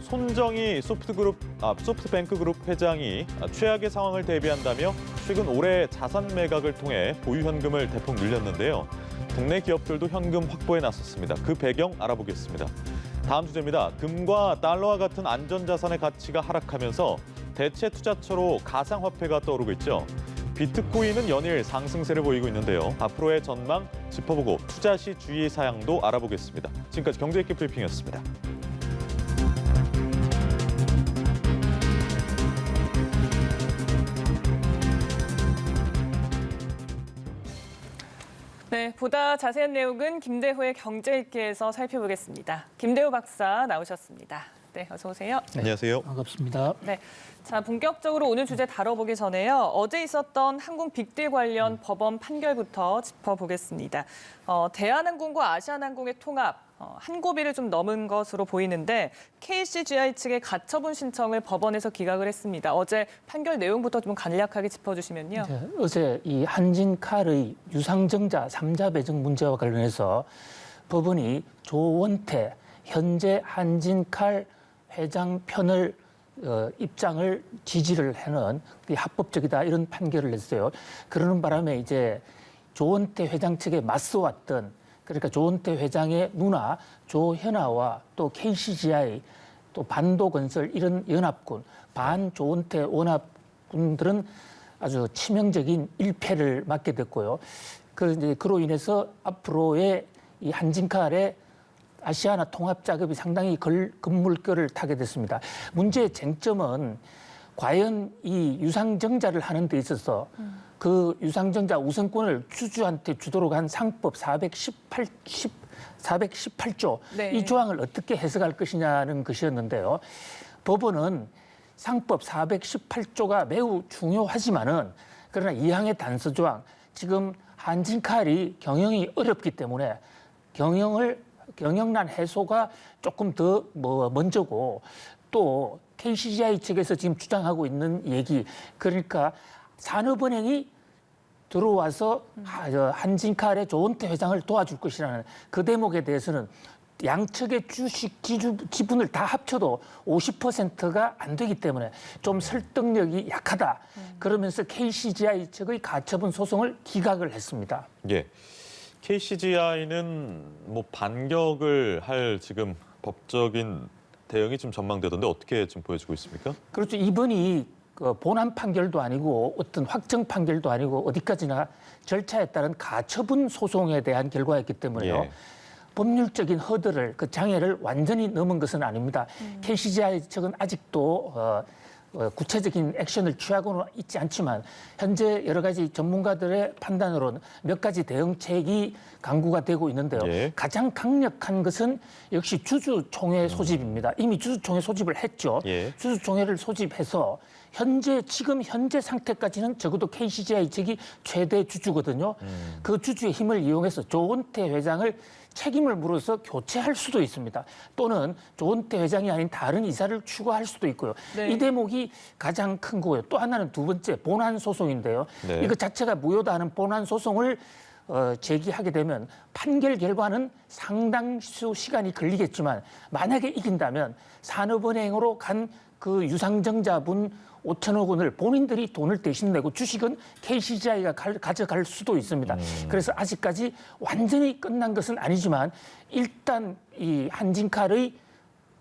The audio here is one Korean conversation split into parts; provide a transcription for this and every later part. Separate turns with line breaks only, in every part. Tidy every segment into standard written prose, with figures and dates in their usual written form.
손정희 소프트뱅크그룹 회장이 최악의 상황을 대비한다며 최근 올해 자산 매각을 통해 보유 현금을 대폭 늘렸는데요. 국내 기업들도 현금 확보에 나섰습니다. 그 배경 알아보겠습니다. 다음 주제입니다. 금과 달러와 같은 안전자산의 가치가 하락하면서 대체 투자처로 가상화폐가 떠오르고 있죠. 비트코인은 연일 상승세를 보이고 있는데요. 앞으로의 전망 짚어보고 투자 시 주의 사항도 알아보겠습니다. 지금까지 경제있게 브리핑이었습니다.
네, 보다 자세한 내용은 김대호의 경제있기에서 살펴보겠습니다. 김대호 박사 나오셨습니다. 네, 어서 오세요.
네,
안녕하세요.
반갑습니다.
네, 자 본격적으로 오늘 주제 다뤄보기 전에요. 어제 있었던 항공 빅딜 관련 법원 판결부터 짚어보겠습니다. 대한항공과 아시아나항공의 통합, 한고비를 좀 넘은 것으로 보이는데 KCGI 측의 가처분 신청을 법원에서 기각을 했습니다. 어제 판결 내용부터 좀 간략하게 짚어주시면요.
네, 어제 이 한진칼의 유상증자 3자 배정 문제와 관련해서 법원이 조원태 현재 한진칼 회장 편을 입장을 지지를 하는 합법적이다 이런 판결을 냈어요. 그러는 바람에 이제 조원태 회장 측에 맞서왔던 그러니까 조원태 회장의 누나 조현아와 또 KCGI 또 반도건설 이런 연합군 반조원태 원합군들은 아주 치명적인 일패를 맞게 됐고요. 그로 인해서 앞으로의 이 한진칼의 아시아나 통합 작업이 상당히 급물결을 타게 됐습니다. 문제의 쟁점은 과연 이 유상증자를 하는 데 있어서 그 유상증자 우선권을 주주한테 주도록 한 상법 418조
네.
이 조항을 어떻게 해석할 것이냐는 것이었는데요. 법원은 상법 418조가 매우 중요하지만은 그러나 이항의 단서 조항 지금 한진칼이 경영이 어렵기 때문에 경영난 해소가 조금 더 먼저고 또 KCGI 측에서 지금 주장하고 있는 얘기 그러니까 산업은행이 들어와서 한진칼의 조원태 회장을 도와줄 것이라는 그 대목에 대해서는 양측의 주식 지분을 다 합쳐도 50%가 안 되기 때문에 좀 설득력이 약하다. 그러면서 KCGI 측의 가처분 소송을 기각을 했습니다.
예. KCGI는 뭐 반격을 할 지금 법적인 대응이 좀 전망되던데 어떻게 지금 보여지고 있습니까?
그렇죠. 이번이 본안 판결도 아니고 어떤 확정 판결도 아니고 어디까지나 절차에 따른 가처분 소송에 대한 결과였기 때문에요.
예.
법률적인 허들을 그 장애를 완전히 넘은 것은 아닙니다. KCGI 측은 아직도 구체적인 액션을 취하고는 있지 않지만 현재 여러 가지 전문가들의 판단으로는 몇 가지 대응책이 강구가 되고 있는데요.
예.
가장 강력한 것은 역시 주주총회 소집입니다. 이미 주주총회 소집을 했죠.
예.
주주총회를 소집해서 지금 현재 상태까지는 적어도 KCGI 측이 최대 주주거든요. 그 주주의 힘을 이용해서 조원태 회장을 책임을 물어서 교체할 수도 있습니다. 또는 조원태 회장이 아닌 다른 이사를 추구할 수도 있고요.
네.
이 대목이 가장 큰 거고요. 또 하나는 두 번째 본안 소송인데요.
네.
이거 자체가 무효다 하는 본안 소송을 제기하게 되면 판결 결과는 상당수 시간이 걸리겠지만 만약에 이긴다면 산업은행으로 간 그 유상증자분 5천억 원을 본인들이 돈을 대신 내고 주식은 KCGI가 가져갈 수도 있습니다. 그래서 아직까지 완전히 끝난 것은 아니지만 일단 이 한진칼의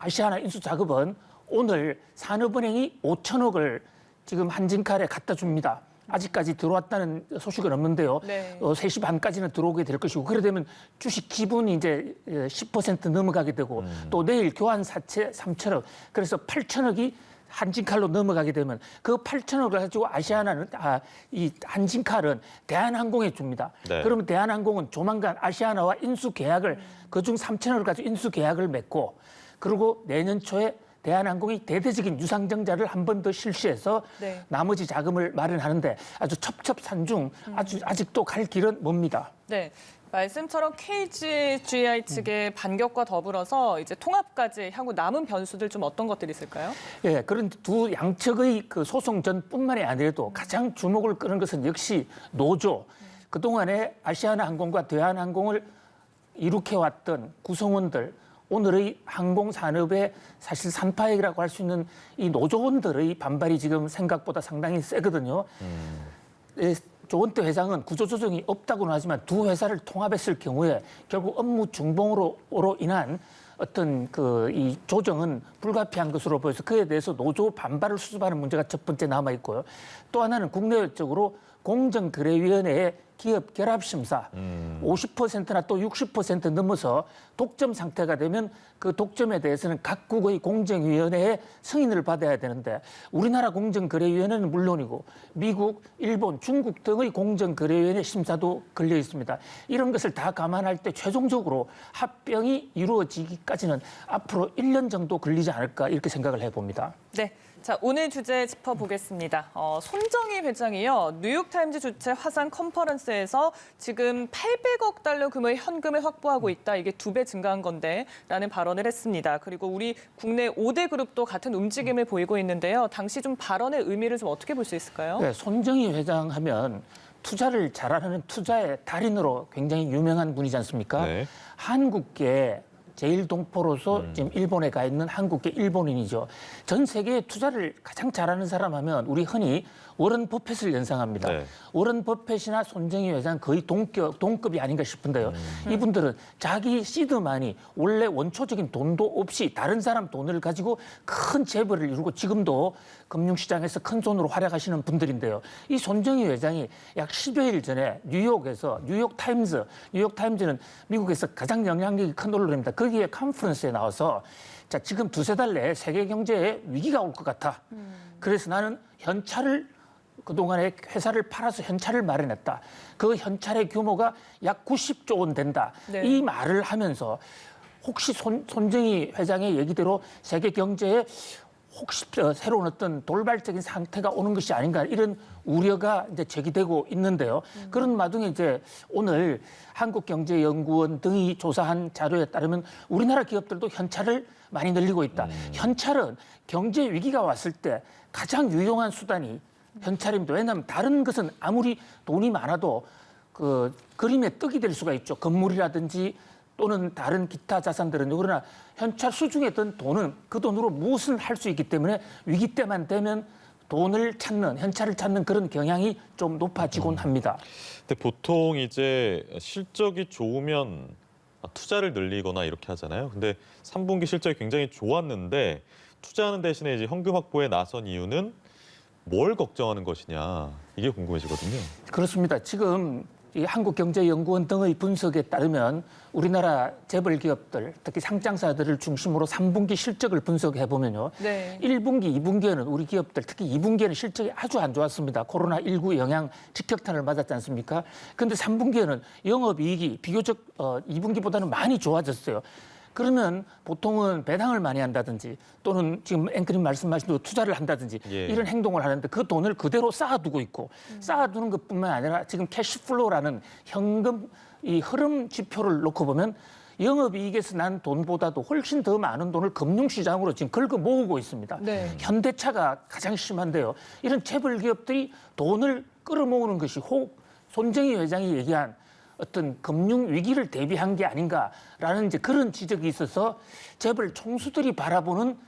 아시아나 인수 작업은 오늘 산업은행이 5천억을 지금 한진칼에 갖다 줍니다. 아직까지 들어왔다는 소식은 없는데요.
네.
3시 반까지는 들어오게 될 것이고 그래 되면 주식 지분이 이제 10% 넘어가게 되고 또 내일 교환 사채 3천억 그래서 8천억이 한진칼로 넘어가게 되면 그 8천억을 가지고 이 한진칼은 대한항공에 줍니다.
네.
그러면 대한항공은 조만간 아시아나와 인수 계약을 그중 3천억을 가지고 인수 계약을 맺고 그리고 내년 초에 대한항공이 대대적인 유상증자를 한 번 더 실시해서
네.
나머지 자금을 마련하는데 아주 첩첩산중 아직도 갈 길은 멉니다.
네. 말씀처럼 KCGI 측의 반격과 더불어서 이제 통합까지 향후 남은 변수들 좀 어떤 것들이 있을까요?
예, 그런 두 양측의 그 소송 전뿐만이 아니라도 가장 주목을 끄는 것은 역시 노조. 그동안에 아시아나 항공과 대한항공을 이룩해왔던 구성원들 오늘의 항공산업의 사실 산파액이라고 할 수 있는 이 노조원들의 반발이 지금 생각보다 상당히 세거든요. 조원태 회장은 구조조정이 없다고는 하지만 두 회사를 통합했을 경우에 결국 업무 중봉으로 인한 어떤 이 조정은 불가피한 것으로 보여서 그에 대해서 노조 반발을 수습하는 문제가 첫 번째 남아 있고요. 또 하나는 국내적으로 공정거래위원회의 기업 결합 심사 50%나 또 60% 넘어서 독점 상태가 되면 그 독점에 대해서는 각국의 공정위원회의 승인을 받아야 되는데 우리나라 공정거래위원회는 물론이고 미국, 일본, 중국 등의 공정거래위원회 심사도 걸려 있습니다. 이런 것을 다 감안할 때 최종적으로 합병이 이루어지기까지는 앞으로 1년 정도 걸리지 않을까 이렇게 생각을 해봅니다.
네. 자, 오늘 주제 짚어보겠습니다. 손정희 회장이요. 뉴욕타임즈 주최 화상 컨퍼런스에서 지금 800억 달러 규모의 현금을 확보하고 있다. 이게 2배 증가한 건데 라는 발언을 했습니다. 그리고 우리 국내 5대 그룹도 같은 움직임을 보이고 있는데요. 당시 좀 발언의 의미를 좀 어떻게 볼 수 있을까요?
네, 손정희 회장 하면 투자를 잘하는 투자의 달인으로 굉장히 유명한 분이지 않습니까?
네.
한국계 제1동포로서 지금 일본에 가 있는 한국계 일본인이죠. 전 세계에 투자를 가장 잘하는 사람 하면 우리 흔히 워런 버핏을 연상합니다.
네.
워런 버핏이나 손정희 회장 거의 동급이 아닌가 싶은데요. 이분들은 자기 시드만이 원래 원초적인 돈도 없이 다른 사람 돈을 가지고 큰 재벌을 이루고 지금도 금융시장에서 큰 손으로 활약하시는 분들인데요. 이 손정희 회장이 약 10여일 전에 뉴욕에서 뉴욕타임즈는 미국에서 가장 영향력이 큰 언론입니다. 거기에 컨퍼런스에 나와서 자, 지금 2-3달 내에 세계 경제에 위기가 올 것 같아. 그래서 나는 현찰을 그동안에 회사를 팔아서 현찰을 마련했다. 그 현찰의 규모가 약 90조 원 된다.
네.
이 말을 하면서 혹시 손정희 회장의 얘기대로 세계 경제에 혹시 새로운 어떤 돌발적인 상태가 오는 것이 아닌가 이런 우려가 이제 제기되고 있는데요. 그런 와중에 이제 오늘 한국경제연구원 등이 조사한 자료에 따르면 우리나라 기업들도 현찰을 많이 늘리고 있다. 현찰은 경제 위기가 왔을 때 가장 유용한 수단이 현찰입니다. 왜냐하면 다른 것은 아무리 돈이 많아도 그 그림의 떡이 될 수가 있죠. 건물이라든지 또는 다른 기타 자산들은. 그러나 현찰 수중에 든 돈은 그 돈으로 무엇을 할 수 있기 때문에 위기 때만 되면 돈을 찾는, 현찰을 찾는 그런 경향이 좀 높아지곤 합니다.
근데 보통 이제 실적이 좋으면 투자를 늘리거나 이렇게 하잖아요. 근데 3분기 실적이 굉장히 좋았는데 투자하는 대신에 이제 현금 확보에 나선 이유는 뭘 걱정하는 것이냐, 이게 궁금해지거든요.
그렇습니다. 지금 이 한국경제연구원 등의 분석에 따르면 우리나라 재벌 기업들, 특히 상장사들을 중심으로 3분기 실적을 분석해 보면요.
네.
1분기, 2분기에는 우리 기업들, 특히 2분기에는 실적이 아주 안 좋았습니다. 코로나19 영향 직격탄을 맞았지 않습니까? 그런데 3분기에는 영업이익이 비교적 2분기보다는 많이 좋아졌어요. 그러면 보통은 배당을 많이 한다든지 또는 지금 앵커님 말씀하신 대로 투자를 한다든지
예.
이런 행동을 하는데 그 돈을 그대로 쌓아두고 있고 쌓아두는 것뿐만 아니라 지금 캐시플로우라는 현금 이 흐름 지표를 놓고 보면 영업이익에서 난 돈보다도 훨씬 더 많은 돈을 금융시장으로 지금 긁어 모으고 있습니다.
네.
현대차가 가장 심한데요. 이런 재벌 기업들이 돈을 끌어모으는 것이 손정희 회장이 얘기한 어떤 금융 위기를 대비한 게 아닌가라는 이제 그런 지적이 있어서 재벌 총수들이 바라보는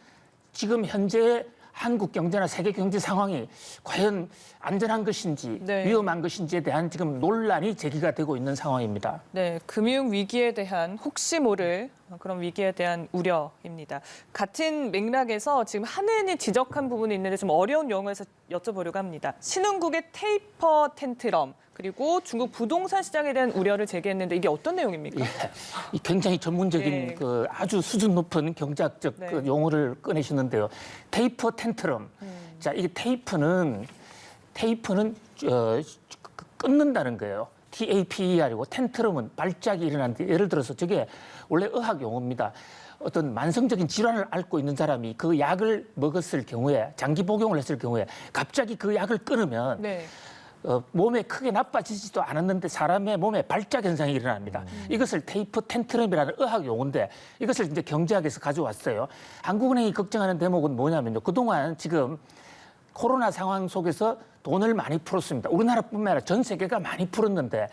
지금 현재의 한국 경제나 세계 경제 상황이 과연 안전한 것인지
네.
위험한 것인지에 대한 지금 논란이 제기가 되고 있는 상황입니다.
네, 금융 위기에 대한 혹시 모를 그런 위기에 대한 우려입니다. 같은 맥락에서 지금 한은이 지적한 부분이 있는데 좀 어려운 용어에서 여쭤보려고 합니다. 신흥국의 테이퍼 텐트럼 그리고 중국 부동산 시장에 대한 우려를 제기했는데 이게 어떤 내용입니까?
예, 이 굉장히 전문적인
예.
그 아주 수준 높은 경제학적
네.
그 용어를 꺼내시는데요. 테이퍼 텐트럼. 자, 이 테이프는 끊는다는 거예요. TAPER이고 텐트럼은 발작이 일어나는데 예를 들어서 저게 원래 의학 용어입니다. 어떤 만성적인 질환을 앓고 있는 사람이 그 약을 먹었을 경우에 장기 복용을 했을 경우에 갑자기 그 약을 끊으면
네.
몸에 크게 나빠지지도 않았는데 사람의 몸에 발작 현상이 일어납니다. 이것을 테이프 텐트럼이라는 의학 용어인데 이것을 이제 경제학에서 가져왔어요. 한국은행이 걱정하는 대목은 뭐냐면요. 그동안 지금 코로나 상황 속에서 돈을 많이 풀었습니다. 우리나라뿐만 아니라 전 세계가 많이 풀었는데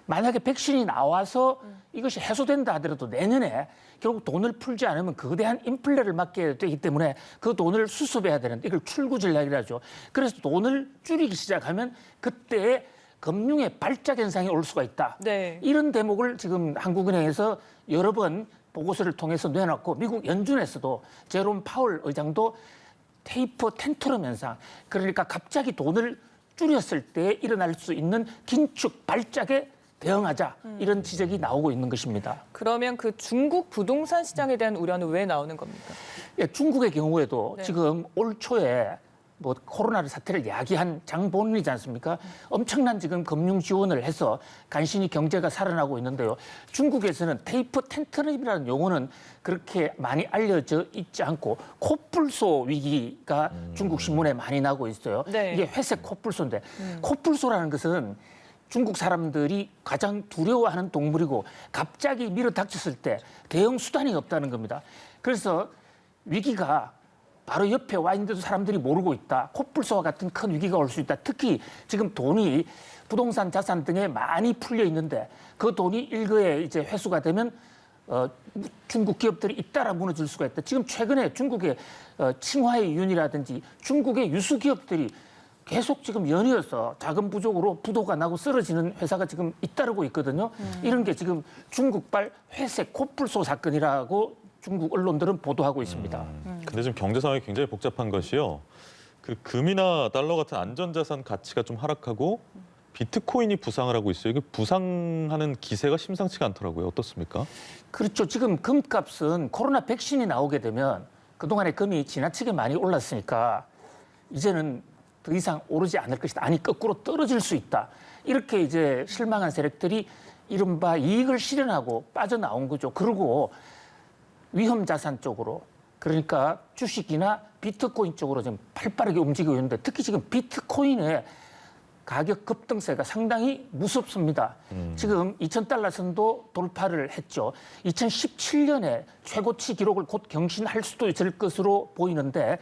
만약에 백신이 나와서 이것이 해소된다 하더라도 내년에 결국 돈을 풀지 않으면 거대한 인플레를 맞게 되기 때문에 그 돈을 수습해야 되는데 이걸 출구 전략이라죠. 그래서 돈을 줄이기 시작하면 그때 금융의 발작 현상이 올 수가 있다.
네.
이런 대목을 지금 한국은행에서 여러 번 보고서를 통해서 내놨고 미국 연준에서도 제롬 파월 의장도 테이퍼 텐트럼 현상, 그러니까 갑자기 돈을 줄였을 때 일어날 수 있는 긴축 발작에 대응하자 이런 지적이 나오고 있는 것입니다.
그러면 그 중국 부동산 시장에 대한 우려는 왜 나오는 겁니까?
예, 중국의 경우에도
네.
지금 올 초에 뭐 코로나 사태를 야기한 장본인이지 않습니까? 엄청난 지금 금융 지원을 해서 간신히 경제가 살아나고 있는데요. 중국에서는 테이퍼 텐트럼이라는 용어는 그렇게 많이 알려져 있지 않고 코뿔소 위기가 중국 신문에 많이 나고 있어요.
네.
이게 회색 코뿔소인데 코뿔소라는 것은 중국 사람들이 가장 두려워하는 동물이고 갑자기 밀어닥쳤을 때 대응 수단이 없다는 겁니다. 그래서 위기가 바로 옆에 와 있는데도 사람들이 모르고 있다. 코뿔소와 같은 큰 위기가 올 수 있다. 특히 지금 돈이 부동산 자산 등에 많이 풀려 있는데 그 돈이 일거에 이제 회수가 되면 중국 기업들이 잇따라 무너질 수가 있다. 지금 최근에 중국의 칭화의 윤이라든지 중국의 유수 기업들이 계속 지금 연이어서 자금 부족으로 부도가 나고 쓰러지는 회사가 지금 잇따르고 있거든요. 이런 게 지금 중국발 회색 코뿔소 사건이라고 중국 언론들은 보도하고 있습니다.
근데 지금 경제 상황이 굉장히 복잡한 것이요. 그 금이나 달러 같은 안전자산 가치가 좀 하락하고 비트코인이 부상을 하고 있어요. 이게 부상하는 기세가 심상치가 않더라고요. 어떻습니까?
그렇죠. 지금 금값은 코로나 백신이 나오게 되면 그동안에 금이 지나치게 많이 올랐으니까 이제는 더 이상 오르지 않을 것이다. 아니 거꾸로 떨어질 수 있다. 이렇게 이제 실망한 세력들이 이른바 이익을 실현하고 빠져나온 거죠. 그리고 위험 자산 쪽으로 그러니까 주식이나 비트코인 쪽으로 지금 활발하게 움직이고 있는데 특히 지금 비트코인의 가격 급등세가 상당히 무섭습니다. 지금 2,000달러 선도 돌파를 했죠. 2017년에 최고치 기록을 곧 경신할 수도 있을 것으로 보이는데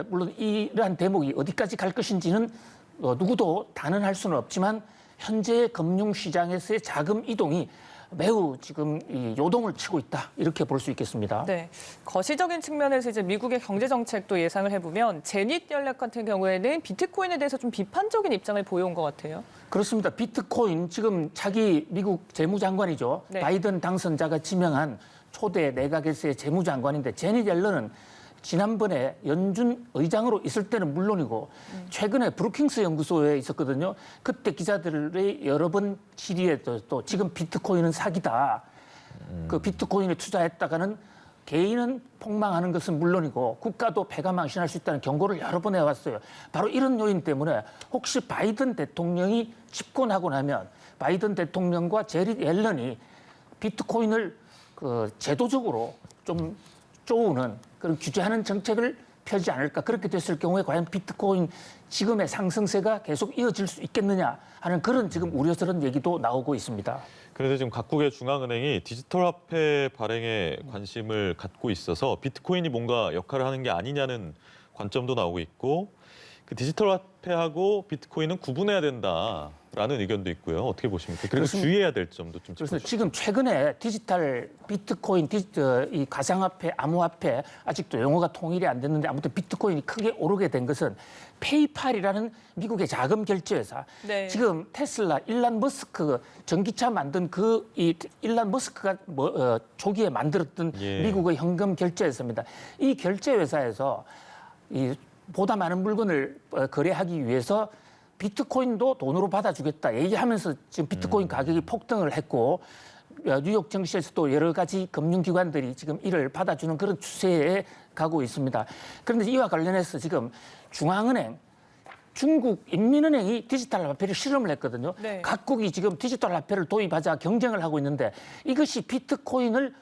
물론 이러한 대목이 어디까지 갈 것인지는 누구도 단언할 수는 없지만 현재 금융시장에서의 자금 이동이 매우 지금 이 요동을 치고 있다 이렇게 볼 수 있겠습니다.
네, 거시적인 측면에서 이제 미국의 경제 정책도 예상을 해보면 제닛 연락 같은 경우에는 비트코인에 대해서 좀 비판적인 입장을 보여온 것 같아요.
그렇습니다. 비트코인 지금 차기 미국 재무장관이죠.
네.
바이든 당선자가 지명한 초대 내각에서의 재무장관인데 제닛 옐런은 지난번에 연준 의장으로 있을 때는 물론이고 최근에 브루킹스 연구소에 있었거든요. 그때 기자들의 여러 번 질의에도 또 지금 비트코인은 사기다. 그 비트코인에 투자했다가는 개인은 폭망하는 것은 물론이고 국가도 패가망신할 수 있다는 경고를 여러 번 해왔어요. 바로 이런 요인 때문에 혹시 바이든 대통령이 집권하고 나면 바이든 대통령과 제닛 옐런이 비트코인을 그 제도적으로 좀 쪼우는 그런 규제하는 정책을 펴지 않을까. 그렇게 됐을 경우에 과연 비트코인 지금의 상승세가 계속 이어질 수 있겠느냐 하는 그런 지금 우려스러운 얘기도 나오고 있습니다.
그래서 지금 각국의 중앙은행이 디지털 화폐 발행에 관심을 갖고 있어서 비트코인이 뭔가 역할을 하는 게 아니냐는 관점도 나오고 있고 그 디지털 화폐하고 비트코인은 구분해야 된다라는 의견도 있고요. 어떻게 보십니까? 그리고
그렇습니다.
주의해야 될 점도 좀
그래서
짚어주시죠.
지금 최근에 디지털 비트코인, 이 가상화폐, 암호화폐 아직도 용어가 통일이 안 됐는데 아무튼 비트코인이 크게 오르게 된 것은 페이팔이라는 미국의 자금 결제 회사.
네.
지금 테슬라, 일란 머스크 전기차 만든 일란 머스크가 초기에 만들었던
예.
미국의 현금 결제 회사입니다. 이 결제 회사에서 보다 많은 물건을 거래하기 위해서 비트코인도 돈으로 받아주겠다 얘기하면서 지금 비트코인 가격이 폭등을 했고 뉴욕 증시에서도 여러 가지 금융기관들이 지금 이를 받아주는 그런 추세에 가고 있습니다. 그런데 이와 관련해서 지금 중앙은행, 중국 인민은행이 디지털 화폐를 실험을 했거든요.
네.
각국이 지금 디지털 화폐를 도입하자 경쟁을 하고 있는데 이것이 비트코인을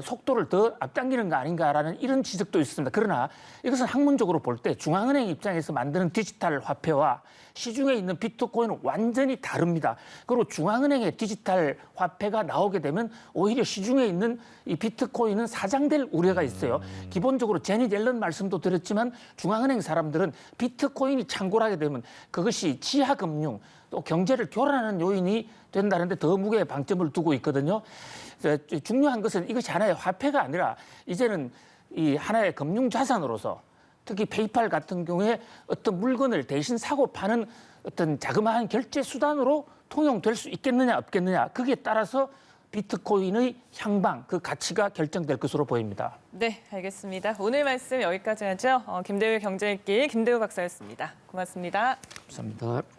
속도를 더 앞당기는 거 아닌가라는 이런 지적도 있습니다. 그러나 이것은 학문적으로 볼 때 중앙은행 입장에서 만드는 디지털 화폐와 시중에 있는 비트코인은 완전히 다릅니다. 그리고 중앙은행의 디지털 화폐가 나오게 되면 오히려 시중에 있는 이 비트코인은 사장될 우려가 있어요. 기본적으로 제닛 옐런 말씀도 드렸지만 중앙은행 사람들은 비트코인이 창궐하게 되면 그것이 지하금융, 또 경제를 교란하는 요인이 된다는데 더 무게의 방점을 두고 있거든요. 중요한 것은 이것이 하나의 화폐가 아니라 이제는 이 하나의 금융 자산으로서 특히 페이팔 같은 경우에 어떤 물건을 대신 사고 파는 어떤 자그마한 결제 수단으로 통용될 수 있겠느냐 없겠느냐 거기에 따라서 비트코인의 향방, 그 가치가 결정될 것으로 보입니다.
네, 알겠습니다. 오늘 말씀 여기까지 하죠. 김대우 경제일기 김대우 박사였습니다. 고맙습니다.
감사합니다.